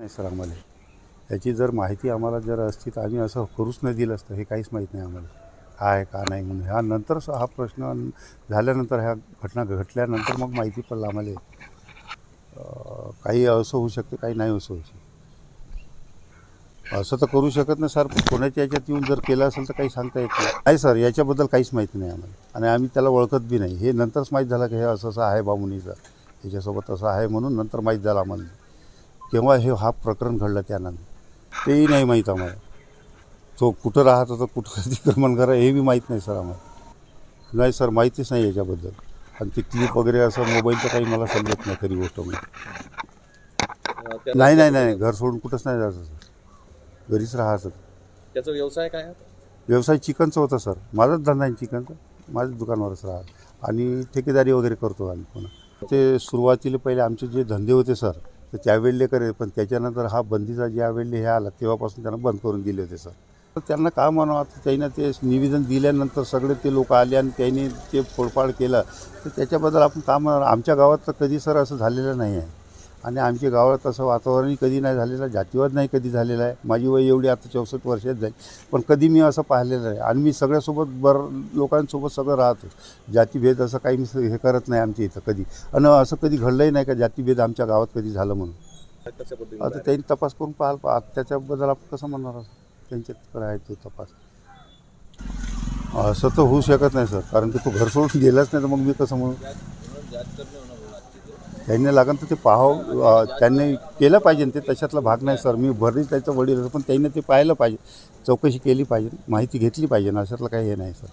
नाही सर, आम्हाला याची जर माहिती आम्हाला जर असती तर आम्ही असं करूच नाही दिलं असतं. हे काहीच माहीत नाही आम्हाला काय आहे का नाही म्हणून. ह्या नंतरच हा प्रश्न झाल्यानंतर, ह्या घटना घडल्यानंतर मग माहिती पडलं आम्हाला. काही असं होऊ शकते, काही नाही असं होऊ शकते. असं तर करू शकत नाही सर. कोणाच्या याच्यात येऊन जर केलं असेल तर काही सांगता येत नाही. नाही सर, याच्याबद्दल काहीच माहिती नाही आम्हाला, आणि आम्ही त्याला ओळखत बी नाही. हे नंतरच माहीत झालं की हे असं असं आहे बामुनीचं, याच्यासोबत असं आहे म्हणून नंतर माहीत झालं आम्हाला. केव्हा हा प्रकरण घडलं त्यानंतर तेही नाही माहीत आम्हाला. तो कुठं राहत होता, कुठं अतिक्रमण करा हे बी माहीत नाही सर आम्हाला. नाही सर, माहितीच नाही याच्याबद्दल. आणि ते क्लिप वगैरे असं मोबाईलचं काही मला समजत नाही खरी गोष्ट म्हणजे. नाही नाही नाही, घर सोडून कुठंच नाही जायचं सर, घरीच राहायचं. त्याचा व्यवसाय काय आहे? व्यवसाय चिकनचं होतं सर. माझाच धंदा आहे चिकनचा. माझ्याच दुकानावरच राहत आणि ठेकेदारी वगैरे करतो आम्ही पुन्हा. ते सुरुवातीला पहिले आमचे जे धंदे होते सर, तर त्यावेळेले करे, पण त्याच्यानंतर हा बंदीचा ज्यावेळेले हे आला तेव्हापासून त्यांना बंद करून दिले होते सर. तर त्यांना काय म्हणावं, त्यांना ते निवेदन दिल्यानंतर सगळे ते लोक आले आणि त्यांनी ते फोडफाड केलं, तर त्याच्याबद्दल आपण काय म्हणावं. आमच्या गावात तर कधी सर असं झालेलं नाही आहे, आणि आमच्या गावात असं वातावरणही कधी नाही झालेलं, जातीवाद नाही कधी झालेला आहे. माझी वय एवढी आता 64 वर्षात जाईल, पण कधी मी असं पाहिलेलं आहे. आणि मी सगळ्यासोबत लोकांसोबत सगळं राहतो. जातीभेद असं काही मी हे करत नाही आमच्या इथं कधी, आणि असं कधी घडलंही नाही का जातीभेद आमच्या गावात कधी झालं म्हणून. आता त्यांनी तपास करून पाहाल, त्याच्याबद्दल आपण कसं म्हणणार असं. त्यांच्याकडे आहे तो तपास. असं तर होऊ शकत नाही सर, कारण की तो घर सोडून गेलाच नाही, तर मग मी कसं म्हणू. त्यांनी लागन तर ते पाहावं, त्यांनी केलं पाहिजे. ते तशातला भाग नाही सर. मी भरली त्याचं वडील, पण त्यांनी ते पाहिलं पाहिजे, चौकशी केली पाहिजे, माहिती घेतली पाहिजे. अशातलं काही हे नाही सर.